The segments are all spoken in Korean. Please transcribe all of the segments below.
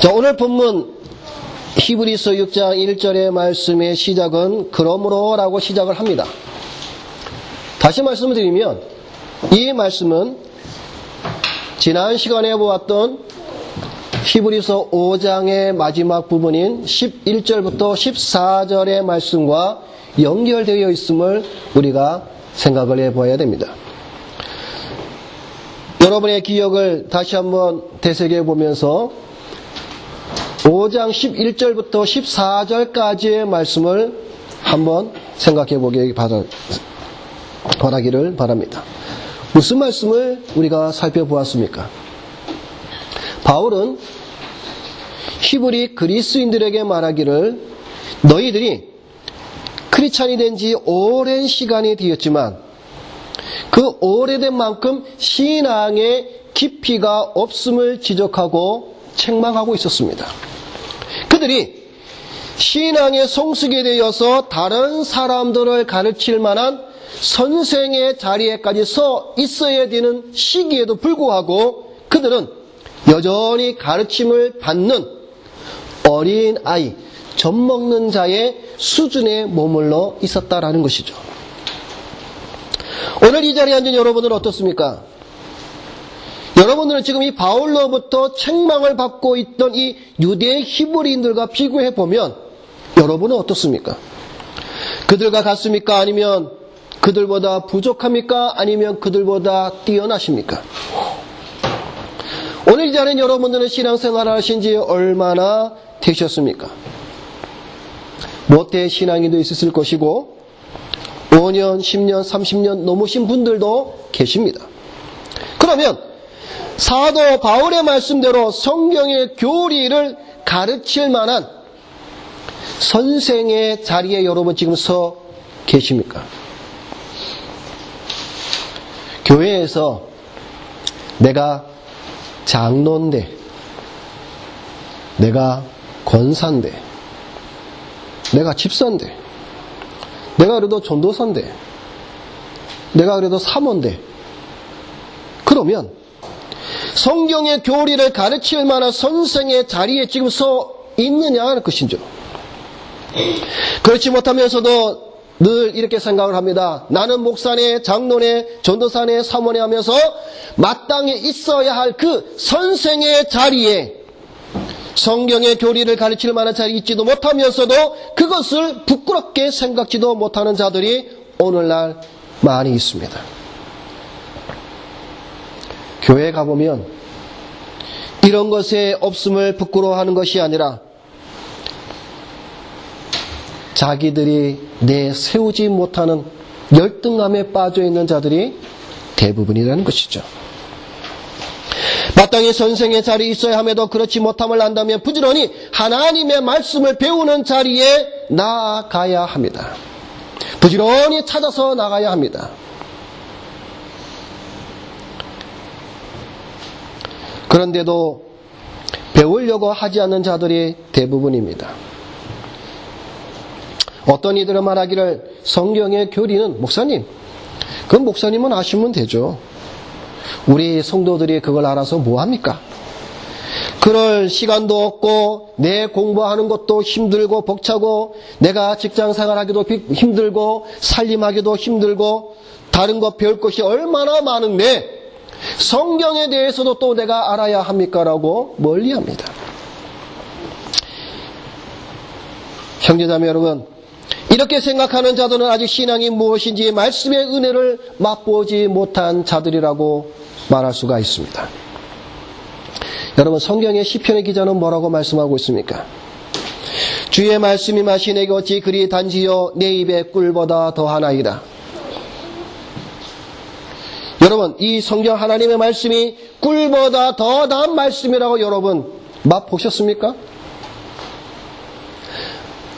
자, 오늘 본문 히브리서 6장 1절의 말씀의 시작은 그러므로 라고 시작을 합니다. 다시 말씀을 드리면 이 말씀은 지난 시간에 보았던 히브리서 5장의 마지막 부분인 11절부터 14절의 말씀과 연결되어 있음을 우리가 생각을 해봐야 됩니다. 여러분의 기억을 다시 한번 되새겨 보면서 5장 11절부터 14절까지의 말씀을 한번 생각해 보기 바라기를 바랍니다. 무슨 말씀을 우리가 살펴보았습니까? 바울은 히브리 그리스인들에게 말하기를 너희들이 크리스찬이 된 지 오랜 시간이 되었지만 그 오래된 만큼 신앙의 깊이가 없음을 지적하고 책망하고 있었습니다. 그들이 신앙의 성숙에 대해서 다른 사람들을 가르칠 만한 선생의 자리에까지 서 있어야 되는 시기에도 불구하고 그들은 여전히 가르침을 받는 어린 아이, 젖먹는 자의 수준에 머물러 있었다라는 것이죠. 오늘 이 자리에 앉은 여러분은 어떻습니까? 여러분들은 지금 이 바울로부터 책망을 받고 있던 이 유대 히브리인들과 비교해 보면 여러분은 어떻습니까? 그들과 같습니까? 아니면 그들보다 부족합니까? 아니면 그들보다 뛰어나십니까? 오늘 이 자리에 여러분들은 신앙생활을 하신 지 얼마나 되셨습니까? 모태 신앙인도 있으실 것이고 5년, 10년, 30년 넘으신 분들도 계십니다. 그러면 사도 바울의 말씀대로 성경의 교리를 가르칠 만한 선생의 자리에 여러분 지금 서 계십니까? 교회에서 내가 장로인데, 내가 권사인데, 내가 집사인데, 내가 그래도 전도사인데, 내가 그래도 사모인데, 그러면 성경의 교리를 가르칠 만한 선생의 자리에 지금 서 있느냐 하는 것이죠. 그렇지 못하면서도 늘 이렇게 생각을 합니다. 나는 목사네, 장로네, 전도사네, 사모네 하면서 마땅히 있어야 할 그 선생의 자리에 성경의 교리를 가르칠 만한 자리에 있지도 못하면서도 그것을 부끄럽게 생각지도 못하는 자들이 오늘날 많이 있습니다. 교회에 가보면 이런 것에 없음을 부끄러워하는 것이 아니라 자기들이 내세우지 못하는 열등감에 빠져있는 자들이 대부분이라는 것이죠. 마땅히 선생의 자리에 있어야 함에도 그렇지 못함을 안다면 부지런히 하나님의 말씀을 배우는 자리에 나아가야 합니다. 부지런히 찾아서 나가야 합니다. 그런데도 배우려고 하지 않는 자들이 대부분입니다. 어떤 이들은 말하기를 성경의 교리는 목사님, 그건 목사님은 아시면 되죠. 우리 성도들이 그걸 알아서 뭐합니까? 그럴 시간도 없고 내 공부하는 것도 힘들고 벅차고 내가 직장생활하기도 힘들고 살림하기도 힘들고 다른 것 배울 것이 얼마나 많은데 성경에 대해서도 또 내가 알아야 합니까? 라고 멀리합니다. 형제자매 여러분, 이렇게 생각하는 자들은 아직 신앙이 무엇인지 말씀의 은혜를 맛보지 못한 자들이라고 말할 수가 있습니다. 여러분, 성경의 시편의 기자는 뭐라고 말씀하고 있습니까? 주의 말씀이 마시 내게 어찌 그리 단지요 내 입에 꿀보다 더하나이다. 여러분, 이 성경 하나님의 말씀이 꿀보다 더 단 말씀이라고 여러분 맛보셨습니까?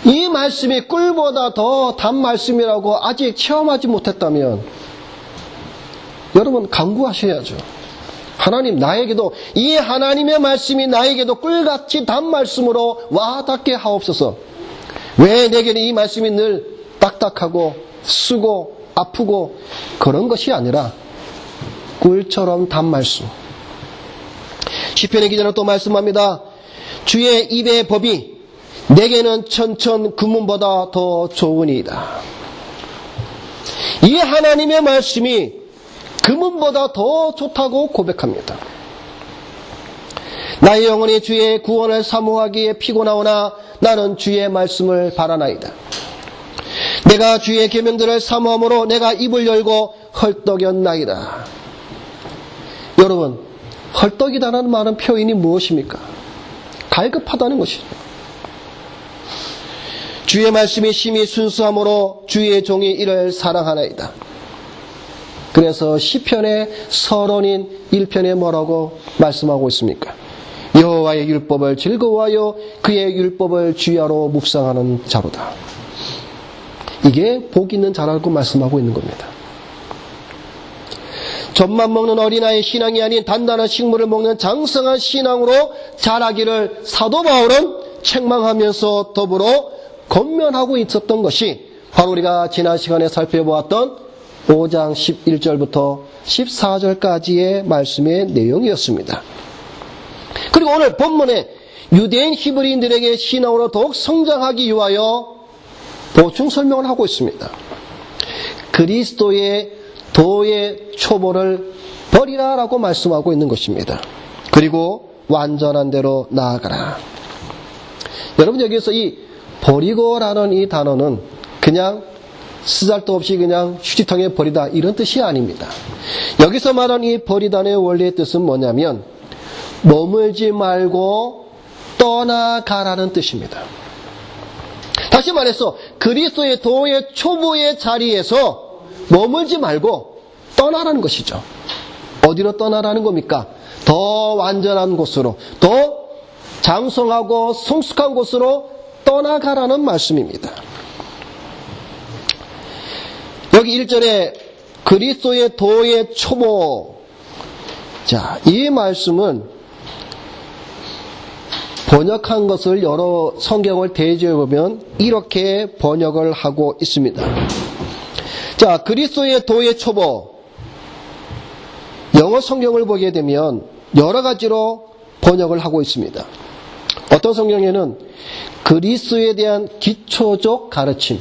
이 말씀이 꿀보다 더 단 말씀이라고 아직 체험하지 못했다면 여러분 간구하셔야죠. 하나님, 나에게도 이 하나님의 말씀이 나에게도 꿀같이 단 말씀으로 와닿게 하옵소서. 왜 내게는 이 말씀이 늘 딱딱하고 쓰고 아프고 그런 것이 아니라 꿀처럼 단 말씀. 시편의 기자는 또 말씀합니다. 주의 입의 법이 내게는 천천 금문보다 더 좋으니이다. 이 하나님의 말씀이 금문보다 더 좋다고 고백합니다. 나의 영혼이 주의 구원을 사모하기에 피곤하오나 나는 주의 말씀을 바라나이다. 내가 주의 계명들을 사모함으로 내가 입을 열고 헐떡였나이다. 여러분, 헐떡이다라는 말은 표현이 무엇입니까? 갈급하다는 것이죠. 주의 말씀이 심히 순수함으로 주의 종이 이를 사랑하나이다. 그래서 시편의 서론인 1편에 뭐라고 말씀하고 있습니까? 여호와의 율법을 즐거워하여 그의 율법을 주야로 묵상하는 자로다. 이게 복 있는 자라고 말씀하고 있는 겁니다. 젖만 먹는 어린아이의 신앙이 아닌 단단한 식물을 먹는 장성한 신앙으로 자라기를 사도 바울은 책망하면서 더불어 권면하고 있었던 것이 바로 우리가 지난 시간에 살펴보았던 5장 11절부터 14절까지의 말씀의 내용이었습니다. 그리고 오늘 본문에 유대인 히브리인들에게 신앙으로 더욱 성장하기 위하여 보충 설명을 하고 있습니다. 그리스도의 도의 초보를 버리라라고 말씀하고 있는 것입니다. 그리고 완전한 대로 나아가라. 여러분, 여기서 이 버리고라는 이 단어는 그냥 쓰잘도 없이 그냥 휴지통에 버리다 이런 뜻이 아닙니다. 여기서 말하는 이 버리다의 원래의 뜻은 뭐냐면 머물지 말고 떠나가라는 뜻입니다. 다시 말해서 그리스도의 도의 초보의 자리에서 머물지 말고 떠나라는 것이죠. 어디로 떠나라는 겁니까? 더 완전한 곳으로, 더 장성하고 성숙한 곳으로 떠나가라는 말씀입니다. 여기 1절에 그리스도의 도의 초보. 자, 이 말씀은 번역한 것을 여러 성경을 대조해 보면 이렇게 번역을 하고 있습니다. 자, 그리스도의 도의 초보. 영어 성경을 보게 되면 여러 가지로 번역을 하고 있습니다. 어떤 성경에는 그리스도에 대한 기초적 가르침,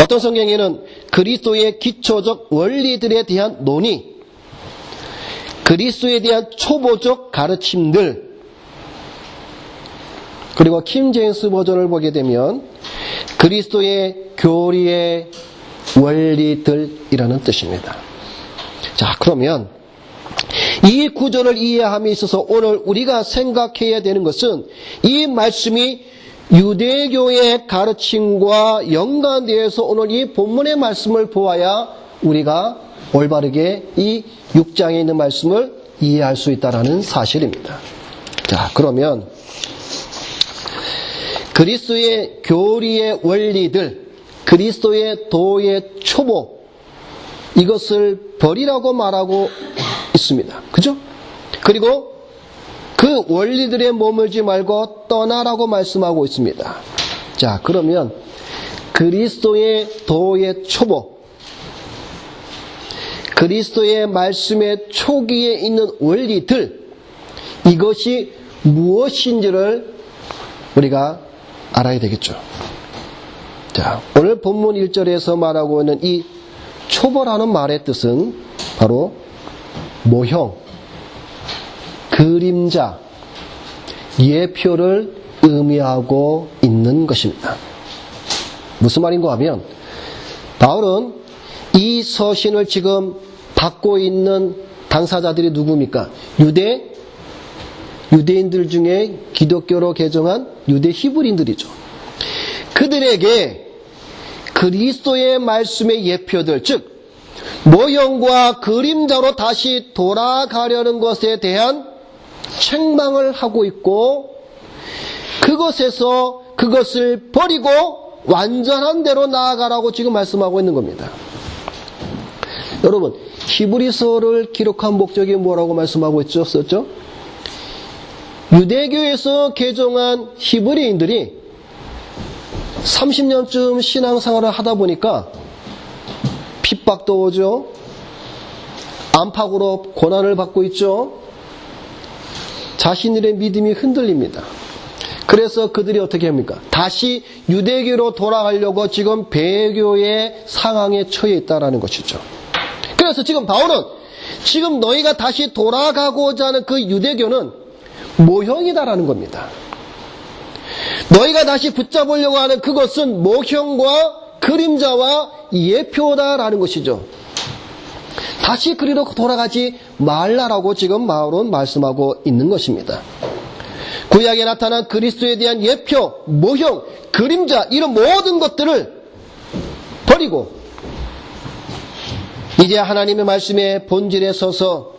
어떤 성경에는 그리스도의 기초적 원리들에 대한 논의, 그리스도에 대한 초보적 가르침들, 그리고 킹 제임스 버전을 보게 되면 그리스도의 교리의 원리들이라는 뜻입니다. 자, 그러면 이 구절을 이해함에 있어서 오늘 우리가 생각해야 되는 것은 이 말씀이 유대교의 가르침과 연관되어서 오늘 이 본문의 말씀을 보아야 우리가 올바르게 이 6장에 있는 말씀을 이해할 수 있다는 사실입니다. 자, 그러면 그리스도의 교리의 원리들, 그리스도의 도의 초보, 이것을 버리라고 말하고 있습니다. 그죠? 그리고 그 원리들에 머물지 말고 떠나라고 말씀하고 있습니다. 자, 그러면 그리스도의 도의 초보, 그리스도의 말씀의 초기에 있는 원리들, 이것이 무엇인지를 우리가 알아야 되겠죠. 자, 오늘 본문 1절에서 말하고 있는 이 초보라는 말의 뜻은 바로 모형, 그림자, 예표를 의미하고 있는 것입니다. 무슨 말인가 하면 바울은 이 서신을 지금 받고 있는 당사자들이 누굽니까? 유대인들 중에 기독교로 개종한 유대 히브리인들이죠. 그들에게 그리스도의 말씀의 예표들, 즉 모형과 그림자로 다시 돌아가려는 것에 대한 책망을 하고 있고, 그것을 버리고 완전한 대로 나아가라고 지금 말씀하고 있는 겁니다. 여러분, 히브리서를 기록한 목적이 뭐라고 말씀하고 있었죠? 유대교에서 개종한 히브리인들이 30년쯤 신앙생활을 하다 보니까 핍박도 오죠. 안팎으로 고난을 받고 있죠. 자신들의 믿음이 흔들립니다. 그래서 그들이 어떻게 합니까? 다시 유대교로 돌아가려고 지금 배교의 상황에 처해 있다는 것이죠. 그래서 지금 바울은 지금 너희가 다시 돌아가고자 하는 그 유대교는 모형이다라는 겁니다. 너희가 다시 붙잡으려고 하는 그것은 모형과 그림자와 예표다라는 것이죠. 다시 그리로 돌아가지 말라라고 지금 바울은 말씀하고 있는 것입니다. 구약에 나타난 그리스도에 대한 예표, 모형, 그림자 이런 모든 것들을 버리고 이제 하나님의 말씀의 본질에 서서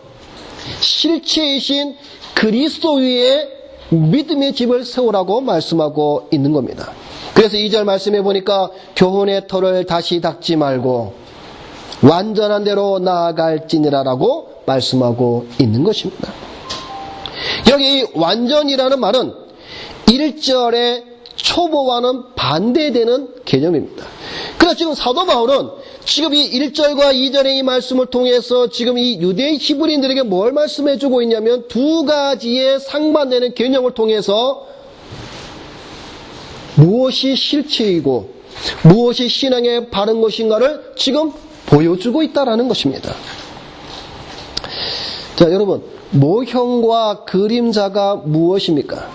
실체이신 그리스도 위에 믿음의 집을 세우라고 말씀하고 있는 겁니다. 그래서 2절 말씀해 보니까 교훈의 터를 다시 닦지 말고 완전한 대로 나아갈지니라라고 말씀하고 있는 것입니다. 여기 이 완전이라는 말은 1절의 초보와는 반대되는 개념입니다. 그래서 지금 사도 바울은 지금 이 1절과 2절의 이 말씀을 통해서 지금 이 유대 히브리인들에게 뭘 말씀해주고 있냐면 두 가지의 상반되는 개념을 통해서 무엇이 실체이고 무엇이 신앙의 바른 것인가를 지금 보여주고 있다는 것입니다. 자, 여러분, 모형과 그림자가 무엇입니까?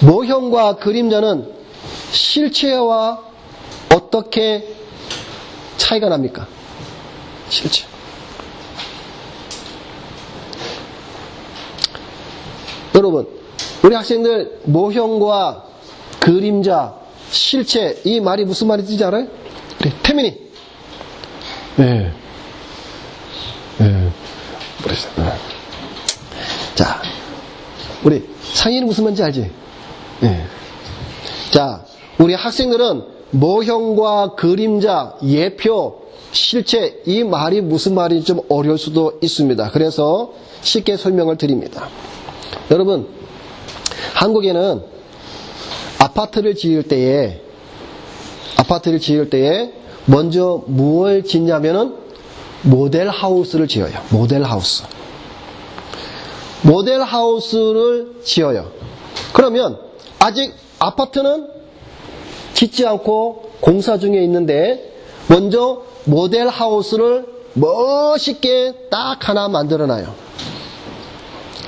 모형과 그림자는 실체와 어떻게 차이가 납니까? 실체. 여러분, 우리 학생들 모형과 그림자, 실체 이 말이 무슨 말인지 알아요? 우리 태민이. 네. 자, 우리 상희는 무슨 말인지 알지? 네. 자, 우리 학생들은 모형과 그림자, 예표, 실체 이 말이 무슨 말인지 좀 어려울 수도 있습니다. 그래서 쉽게 설명을 드립니다. 여러분, 한국에는 아파트를 지을 때에 먼저 무엇을 짓냐면은 모델하우스를 지어요. 모델하우스를 지어요. 그러면 아직 아파트는 짓지 않고 공사 중에 있는데 먼저 모델하우스를 멋있게 딱 하나 만들어놔요.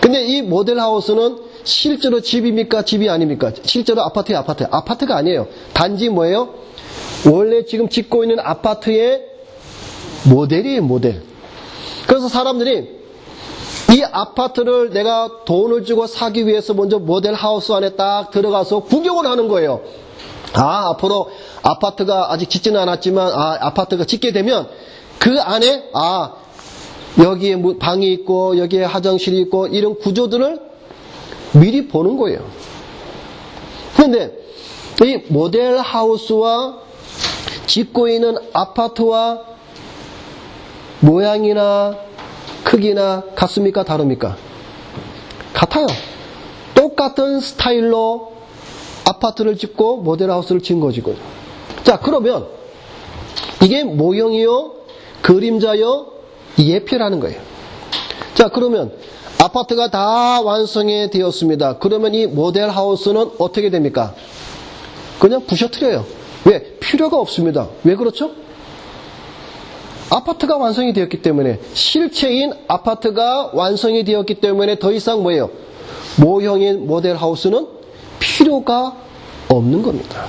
근데 이 모델하우스는 실제로 집입니까? 집이 아닙니까? 실제로 아파트예요, 아파트. 아파트가 아니에요. 단지 뭐예요? 원래 지금 짓고 있는 아파트의 모델이에요, 모델. 그래서 사람들이 이 아파트를 내가 돈을 주고 사기 위해서 먼저 모델하우스 안에 딱 들어가서 구경을 하는 거예요. 앞으로 아파트가 아직 짓지는 않았지만, 아파트가 짓게 되면 그 안에, 여기에 방이 있고, 여기에 화장실이 있고, 이런 구조들을 미리 보는 거예요. 그런데 이 모델하우스와 짓고 있는 아파트와 모양이나 크기나 같습니까? 다릅니까? 같아요. 똑같은 스타일로 아파트를 짓고 모델하우스를 지은 거지고. 자, 그러면 이게 모형이요, 그림자요, 예표라는 거예요. 자, 그러면 아파트가 다 완성이 되었습니다. 그러면 이 모델하우스는 어떻게 됩니까? 그냥 부셔뜨려요. 왜? 필요가 없습니다. 왜 그렇죠? 아파트가 완성이 되었기 때문에, 실체인 아파트가 완성이 되었기 때문에 더 이상 뭐예요? 모형인 모델하우스는 필요가 없는 겁니다.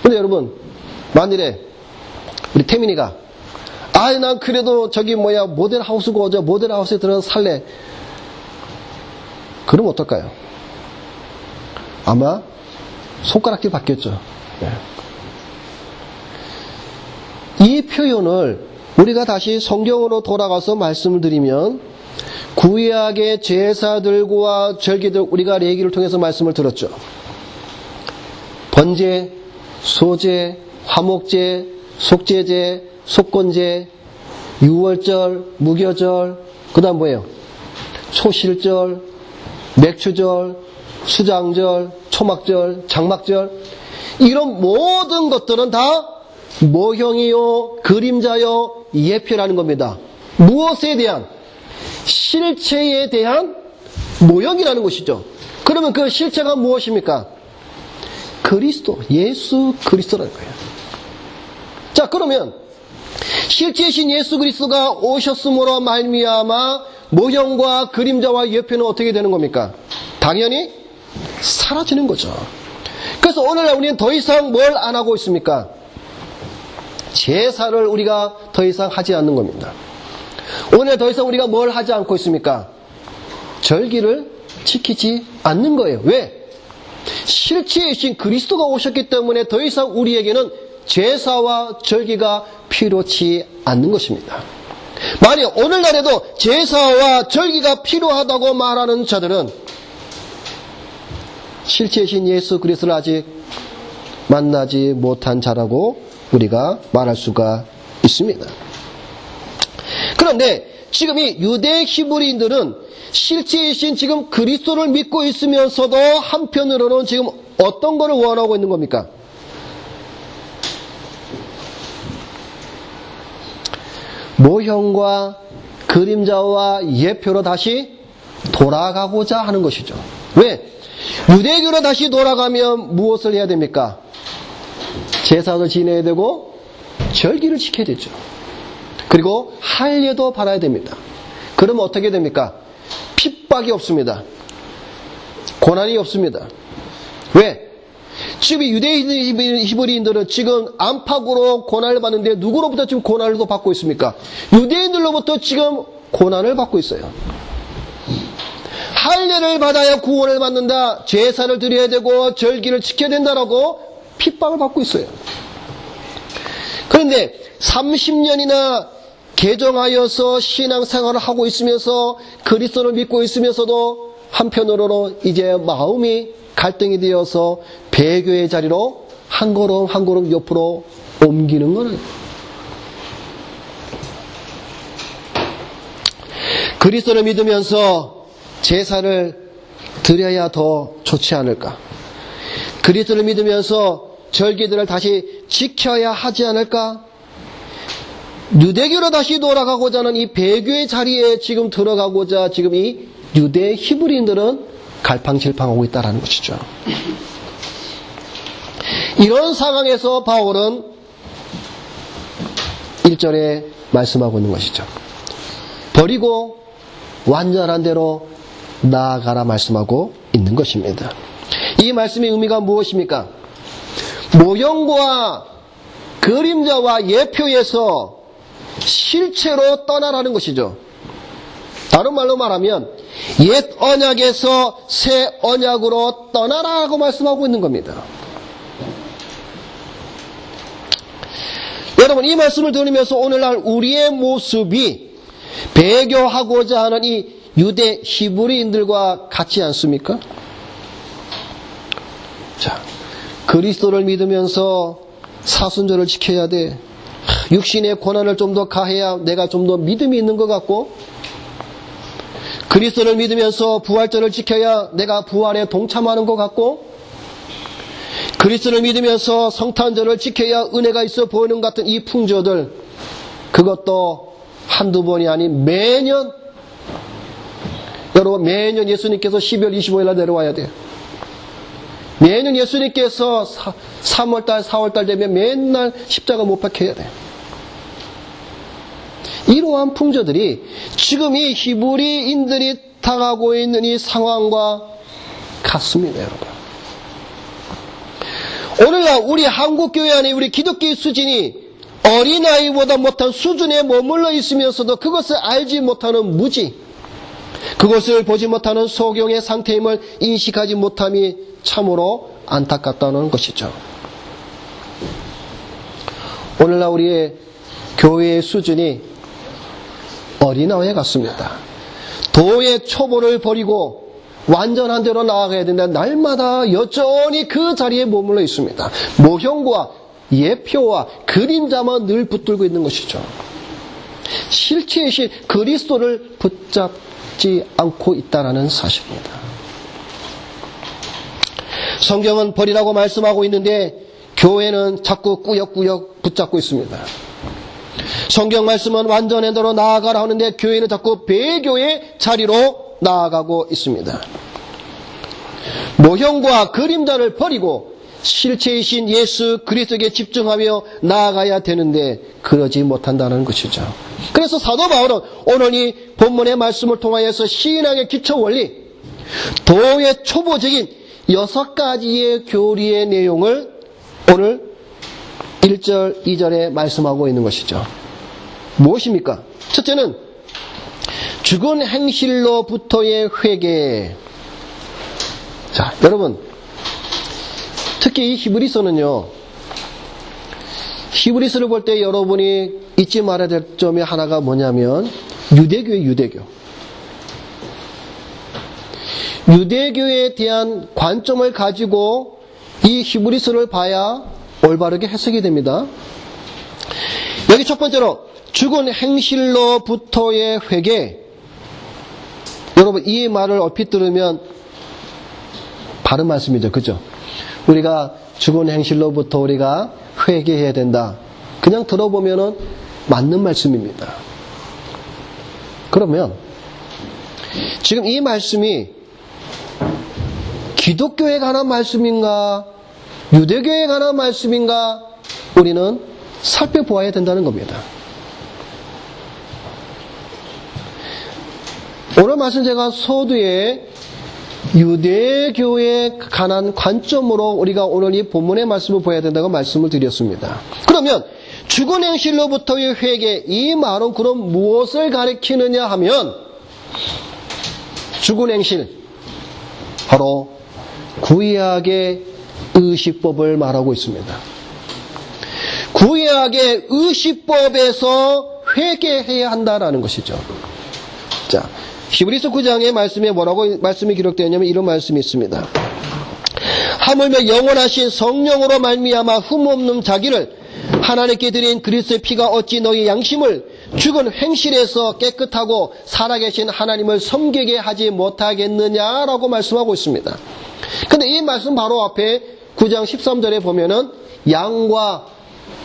근데 여러분, 만일에 우리 태민이가 난 그래도 저기 모델하우스고 저 모델하우스에 들어가서 살래. 그럼 어떨까요? 아마 손가락질 받겠죠. 네. 이 표현을 우리가 다시 성경으로 돌아가서 말씀을 드리면, 구약의 제사들과 절기들 우리가 레위기를 통해서 말씀을 들었죠. 번제, 소제, 화목제, 속죄제, 속건제, 유월절, 무교절, 그 다음 뭐예요? 초실절, 맥추절, 수장절, 초막절, 장막절, 이런 모든 것들은 다 모형이요, 그림자요, 예표라는 겁니다. 무엇에 대한? 실체에 대한 모형이라는 것이죠. 그러면 그 실체가 무엇입니까? 그리스도, 예수 그리스도라는 거예요. 자, 그러면 실제이신 예수 그리스도가 오셨음으로 말미암아 모형과 그림자와 예표는 어떻게 되는 겁니까? 당연히 사라지는 거죠. 그래서 오늘날 우리는 더 이상 뭘 안 하고 있습니까? 제사를 우리가 더 이상 하지 않는 겁니다. 오늘 더 이상 우리가 뭘 하지 않고 있습니까? 절기를 지키지 않는 거예요. 왜? 실체이신 그리스도가 오셨기 때문에 더 이상 우리에게는 제사와 절기가 필요치 않는 것입니다. 만약 오늘날에도 제사와 절기가 필요하다고 말하는 자들은 실체이신 예수 그리스도를 아직 만나지 못한 자라고 우리가 말할 수가 있습니다. 그런데 지금 이 유대 히브리인들은 실제이신 지금 그리스도를 믿고 있으면서도 한편으로는 지금 어떤 것을 원하고 있는 겁니까? 모형과 그림자와 예표로 다시 돌아가고자 하는 것이죠. 왜? 유대교로 다시 돌아가면 무엇을 해야 됩니까? 제사를 지내야 되고 절기를 지켜야 되죠. 그리고 할례도 받아야 됩니다. 그러면 어떻게 됩니까? 핍박이 없습니다. 고난이 없습니다. 왜? 지금 유대 히브리인들은 지금 안팎으로 고난을 받는데 누구로부터 지금 고난을 또 받고 있습니까? 유대인들로부터 지금 고난을 받고 있어요. 할례를 받아야 구원을 받는다. 제사를 드려야 되고 절기를 지켜야 된다라고 핍박을 받고 있어요. 그런데 30년이나 개종하여서 신앙생활을 하고 있으면서 그리스도를 믿고 있으면서도 한편으로는 이제 마음이 갈등이 되어서 배교의 자리로 한 걸음 한 걸음 옆으로 옮기는 거는 그리스도를 믿으면서 제사를 드려야 더 좋지 않을까? 그리스도를 믿으면서 절기들을 다시 지켜야 하지 않을까? 유대교로 다시 돌아가고자 하는 이 배교의 자리에 지금 들어가고자 지금 이 유대 히브리인들은 갈팡질팡하고 있다는 것이죠. 이런 상황에서 바울은 1절에 말씀하고 있는 것이죠. 버리고 완전한 대로 나아가라 말씀하고 있는 것입니다. 이 말씀의 의미가 무엇입니까? 모형과 그림자와 예표에서 실체로 떠나라는 것이죠. 다른 말로 말하면 옛 언약에서 새 언약으로 떠나라고 말씀하고 있는 겁니다. 여러분, 이 말씀을 들으면서 오늘날 우리의 모습이 배교하고자 하는 이 유대 히브리인들과 같지 않습니까? 자, 그리스도를 믿으면서 사순절을 지켜야 돼. 육신의 고난을 좀 더 가해야 내가 좀 더 믿음이 있는 것 같고, 그리스도를 믿으면서 부활절을 지켜야 내가 부활에 동참하는 것 같고, 그리스도를 믿으면서 성탄절을 지켜야 은혜가 있어 보이는 것 같은 이 풍조들, 그것도 한두 번이 아닌 매년, 여러분 매년 예수님께서 12월 25일 날 내려와야 돼요. 매년 예수님께서 3월달, 4월달 되면 맨날 십자가 못 박혀야 돼요. 이러한 풍조들이 지금 이 히브리인들이 당하고 있는 이 상황과 같습니다, 여러분. 오늘날 우리 한국교회 안에 우리 기독교의 수준이 어린아이보다 못한 수준에 머물러 있으면서도 그것을 알지 못하는 무지, 그것을 보지 못하는 소경의 상태임을 인식하지 못함이 참으로 안타깝다는 것이죠. 오늘날 우리의 교회의 수준이 어린아이에 같습니다. 도의 초보를 버리고 완전한 대로 나아가야 된다. 날마다 여전히 그 자리에 머물러 있습니다. 모형과 예표와 그림자만 늘 붙들고 있는 것이죠. 실체이신 그리스도를 붙잡지 않고 있다는 사실입니다. 성경은 버리라고 말씀하고 있는데 교회는 자꾸 꾸역꾸역 붙잡고 있습니다. 성경 말씀은 완전한 대로 나아가라 하는데 교회는 자꾸 배교의 자리로 나아가고 있습니다. 모형과 그림자를 버리고 실체이신 예수 그리스도에게 집중하며 나아가야 되는데 그러지 못한다는 것이죠. 그래서 사도 바울은 오늘 이 본문의 말씀을 통하여서 신앙의 기초 원리, 도의 초보적인 6가지의 교리의 내용을 오늘 1절, 2절에 말씀하고 있는 것이죠. 무엇입니까? 첫째는 죽은 행실로부터의 회개. 자, 여러분, 특히 이 히브리서는요, 히브리서를 볼 때 여러분이 잊지 말아야 될 점이 하나가 뭐냐면 유대교의 유대교. 유대교에 대한 관점을 가지고 이 히브리서를 봐야 올바르게 해석이 됩니다. 여기 첫 번째로 죽은 행실로부터의 회개. 여러분, 이 말을 얼핏 들으면 바른 말씀이죠. 그죠? 우리가 죽은 행실로부터 우리가 회개해야 된다. 그냥 들어보면은 맞는 말씀입니다. 그러면 지금 이 말씀이 기독교에 관한 말씀인가, 유대교에 관한 말씀인가, 우리는 살펴보아야 된다는 겁니다. 오늘 말씀 제가 서두에 유대교에 관한 관점으로 우리가 오늘 이 본문의 말씀을 보아야 된다고 말씀을 드렸습니다. 그러면 죽은 행실로부터의 회개, 이 말은 그럼 무엇을 가리키느냐 하면 죽은 행실, 바로 구약의 의식법을 말하고 있습니다. 구약의 의식법에서 회개해야 한다라는 것이죠. 자, 히브리서 9장의 말씀에 뭐라고 말씀이 기록되어 있냐면 이런 말씀이 있습니다. 하물며 영원하신 성령으로 말미암아 흠없는 자기를 하나님께 드린 그리스도의 피가 어찌 너희 양심을 죽은 행실에서 깨끗하고 살아계신 하나님을 섬기게 하지 못하겠느냐라고 말씀하고 있습니다. 근데 이 말씀 바로 앞에 9장 13절에 보면은 양과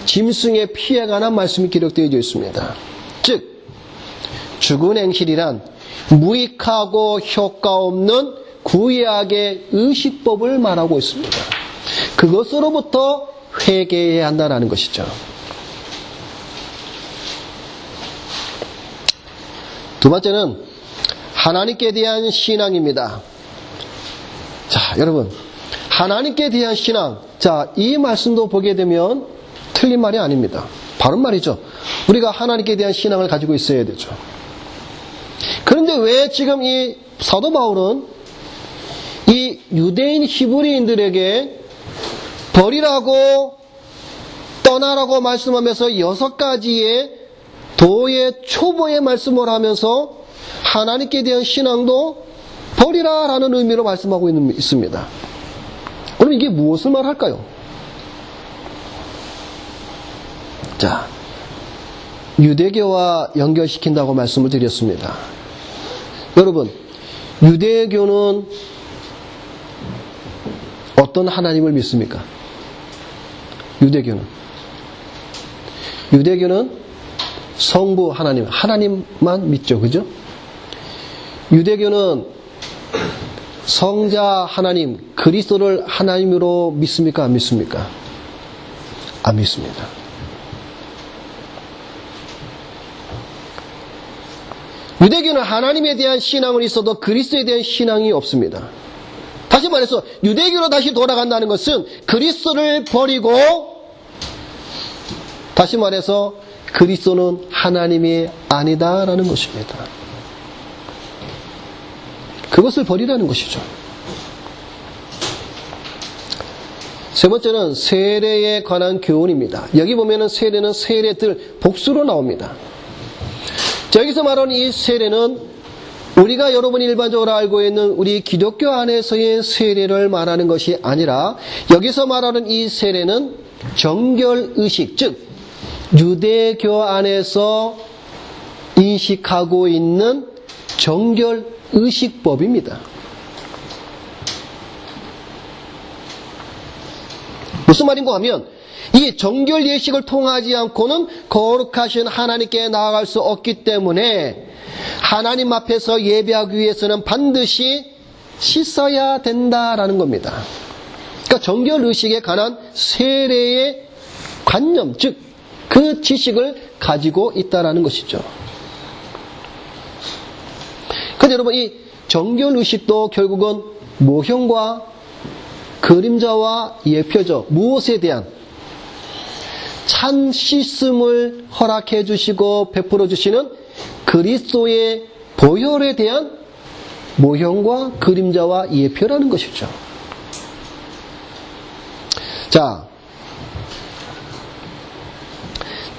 짐승의 피에 관한 말씀이 기록되어 있습니다. 즉 죽은 행실이란 무익하고 효과 없는 구약의 의식법을 말하고 있습니다. 그것으로부터 회개해야 한다는 것이죠. 두 번째는 하나님께 대한 신앙입니다. 자, 여러분, 하나님께 대한 신앙. 자, 이 말씀도 보게 되면 틀린 말이 아닙니다. 바른 말이죠. 우리가 하나님께 대한 신앙을 가지고 있어야 되죠. 그런데 왜 지금 이 사도 바울은 이 유대인 히브리인들에게 버리라고 떠나라고 말씀하면서 6가지의 도의 초보의 말씀을 하면서 하나님께 대한 신앙도 버리라라는 의미로 말씀하고 있습니다. 그럼 이게 무엇을 말할까요? 자, 유대교와 연결시킨다고 말씀을 드렸습니다. 여러분, 유대교는 어떤 하나님을 믿습니까? 유대교는 성부 하나님만 믿죠. 그죠? 유대교는 성자 하나님, 그리스도를 하나님으로 믿습니까? 안 믿습니까? 안 믿습니다. 유대교는 하나님에 대한 신앙은 있어도 그리스도에 대한 신앙이 없습니다. 다시 말해서 유대교로 다시 돌아간다는 것은 그리스도를 버리고, 다시 말해서 그리스도는 하나님이 아니다라는 것입니다. 그것을 버리라는 것이죠. 세 번째는 세례에 관한 교훈입니다. 여기 보면은 세례는 세례들 복수로 나옵니다. 자, 여기서 말하는 이 세례는 우리가 여러분이 일반적으로 알고 있는 우리 기독교 안에서의 세례를 말하는 것이 아니라 여기서 말하는 이 세례는 정결의식, 즉 유대교 안에서 인식하고 있는 정결의식법입니다. 무슨 말인가 하면 이 정결 예식을 통하지 않고는 거룩하신 하나님께 나아갈 수 없기 때문에 하나님 앞에서 예배하기 위해서는 반드시 씻어야 된다라는 겁니다. 그러니까 정결의식에 관한 세례의 관념, 즉 그 지식을 가지고 있다라는 것이죠. 그런데 여러분, 이 정결의식도 결국은 모형과 그림자와 예표죠. 무엇에 대한? 찬 씻음을 허락해 주시고 베풀어 주시는 그리스도의 보혈에 대한 모형과 그림자와 예표라는 것이죠. 자,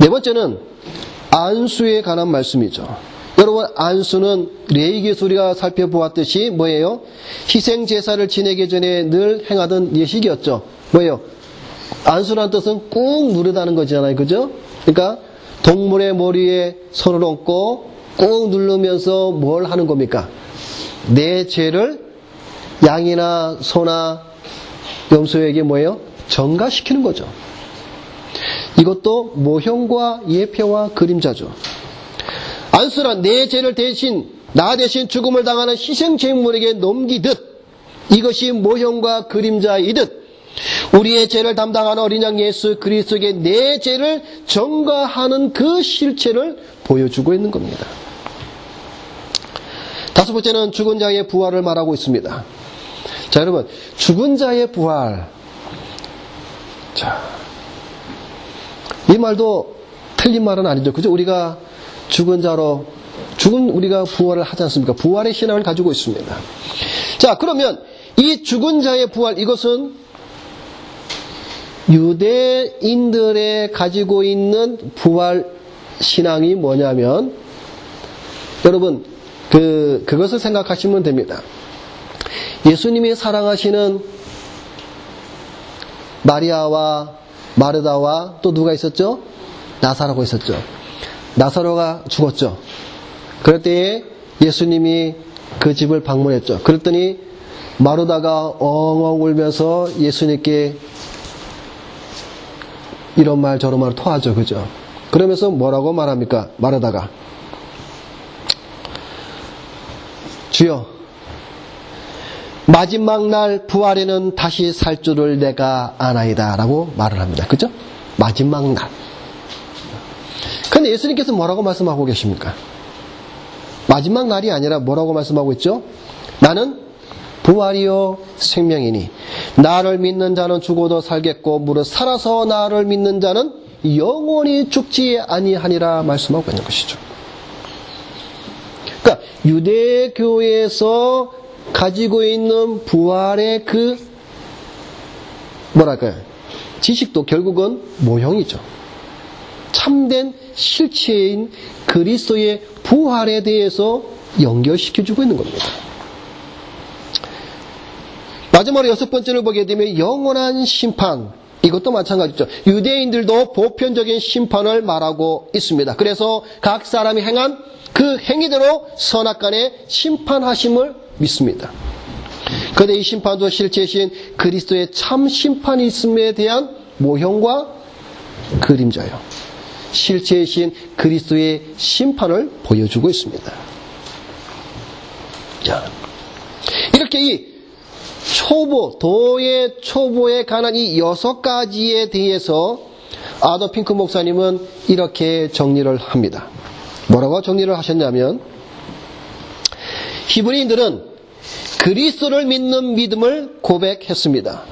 네 번째는 안수에 관한 말씀이죠. 여러분, 안수는 레위기에서 우리가 살펴보았듯이 뭐예요? 희생 제사를 지내기 전에 늘 행하던 예식이었죠. 뭐예요? 안수라는 뜻은 꾹 누르다는 거잖아요. 그죠? 그러니까 동물의 머리에 손을 얹고 꾹 누르면서 뭘 하는 겁니까? 내 죄를 양이나 소나 염소에게 뭐예요? 전가시키는 거죠. 이것도 모형과 예표와 그림자죠. 안수란 내 죄를 대신 나 대신 죽음을 당하는 희생 제물에게 넘기듯 이것이 모형과 그림자이듯 우리의 죄를 담당하는 어린 양 예수 그리스도에게 내 죄를 전가하는 그 실체를 보여주고 있는 겁니다. 다섯 번째는 죽은 자의 부활을 말하고 있습니다. 자, 여러분, 죽은 자의 부활. 자, 이 말도 틀린 말은 아니죠. 그죠? 우리가 우리가 부활을 하지 않습니까? 부활의 신앙을 가지고 있습니다. 자, 그러면 이 죽은 자의 부활, 이것은 유대인들의 가지고 있는 부활 신앙이 뭐냐면, 여러분, 그것을 생각하시면 됩니다. 예수님이 사랑하시는 마리아와 마르다와 또 누가 있었죠? 나사로가 있었죠. 나사로가 죽었죠. 그럴 때에 예수님이 그 집을 방문했죠. 그랬더니 마르다가 엉엉 울면서 예수님께 이런 말 저런 말 토하죠. 그죠? 그러면서 뭐라고 말합니까? 마르다가 주여, 마지막 날 부활에는 다시 살 줄을 내가 아나이다 라고 말을 합니다. 그죠? 마지막 날. 근데 예수님께서 뭐라고 말씀하고 계십니까? 마지막 날이 아니라 뭐라고 말씀하고 있죠? 나는 부활이요 생명이니 나를 믿는 자는 죽어도 살겠고 무릇 살아서 나를 믿는 자는 영원히 죽지 아니하니라 말씀하고 있는 것이죠. 그러니까 유대교에서 가지고 있는 부활의 지식도 결국은 모형이죠. 참된 실체인 그리스도의 부활에 대해서 연결시켜주고 있는 겁니다. 마지막으로 여섯 번째를 보게 되면 영원한 심판. 이것도 마찬가지죠. 유대인들도 보편적인 심판을 말하고 있습니다. 그래서 각 사람이 행한 그 행위대로 선악간에 심판하심을 믿습니다. 그런데 이 심판도 실체이신 그리스도의 참 심판이 있음에 대한 모형과 그림자요. 실체이신 그리스도의 심판을 보여주고 있습니다. 자, 이렇게 이 도의 초보에 관한 이 6가지에 대해서 아더 핑크 목사님은 이렇게 정리를 합니다. 뭐라고 정리를 하셨냐면, 히브리인들은 그리스도를 믿는 믿음을 고백했습니다.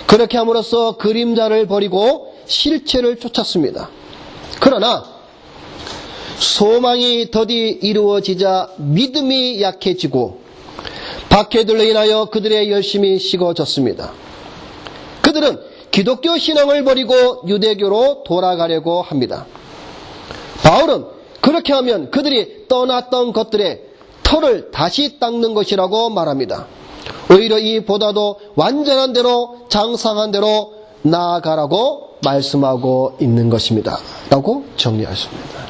그렇게 함으로써 그림자를 버리고 실체를 쫓았습니다. 그러나 소망이 더디 이루어지자 믿음이 약해지고 박해들로 인하여 그들의 열심이 식어졌습니다. 그들은 기독교 신앙을 버리고 유대교로 돌아가려고 합니다. 바울은 그렇게 하면 그들이 떠났던 것들의 털을 다시 닦는 것이라고 말합니다. 오히려 이보다도 완전한 대로 장성한 대로 나아가라고 말씀하고 있는 것입니다. 라고 정리하십니다.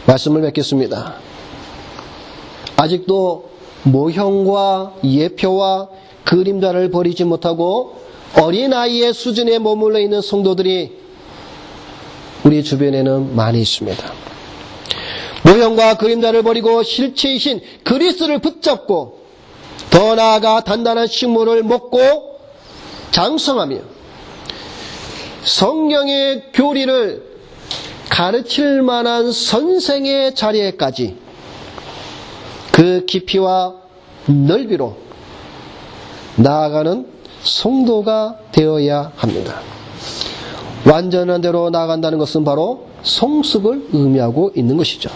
말씀을 맺겠습니다. 아직도 모형과 예표와 그림자를 버리지 못하고 어린아이의 수준에 머물러 있는 성도들이 우리 주변에는 많이 있습니다. 모형과 그림자를 버리고 실체이신 그리스도를 붙잡고 더 나아가 단단한 식물을 먹고 장성하며 성경의 교리를 가르칠 만한 선생의 자리에까지 그 깊이와 넓이로 나아가는 성도가 되어야 합니다. 완전한 대로 나아간다는 것은 바로 성숙을 의미하고 있는 것이죠.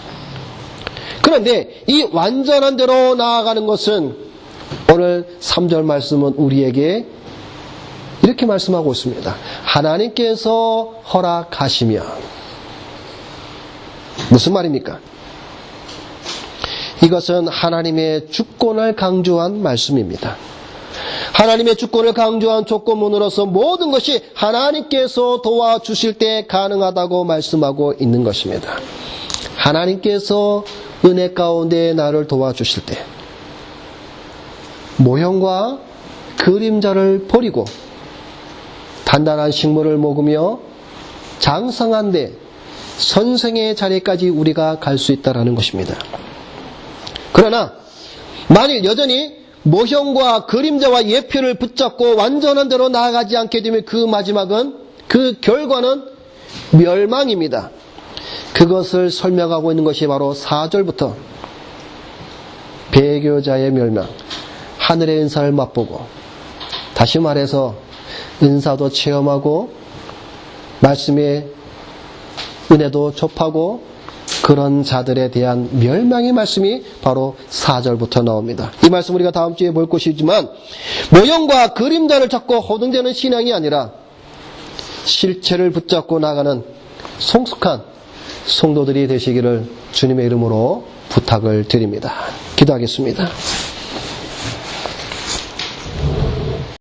그런데 이 완전한 대로 나아가는 것은 오늘 3절 말씀은 우리에게 이렇게 말씀하고 있습니다. 하나님께서 허락하시면. 무슨 말입니까? 이것은 하나님의 주권을 강조한 말씀입니다. 하나님의 주권을 강조한 조건문으로서 모든 것이 하나님께서 도와주실 때 가능하다고 말씀하고 있는 것입니다. 하나님께서 은혜 가운데 나를 도와주실 때 모형과 그림자를 버리고 단단한 식물을 먹으며 장성한데 선생의 자리까지 우리가 갈 수 있다는 것입니다. 그러나 만일 여전히 모형과 그림자와 예표를 붙잡고 완전한 대로 나아가지 않게 되면 그 마지막은, 그 결과는 멸망입니다. 그것을 설명하고 있는 것이 바로 4절부터 배교자의 멸망, 하늘의 은사를 맛보고, 다시 말해서 은사도 체험하고 말씀의 은혜도 접하고 그런 자들에 대한 멸망의 말씀이 바로 4절부터 나옵니다. 이 말씀 우리가 다음 주에 볼 것이지만 모형과 그림자를 찾고 호등되는 신앙이 아니라 실체를 붙잡고 나가는 성숙한 성도들이 되시기를 주님의 이름으로 부탁을 드립니다. 기도하겠습니다.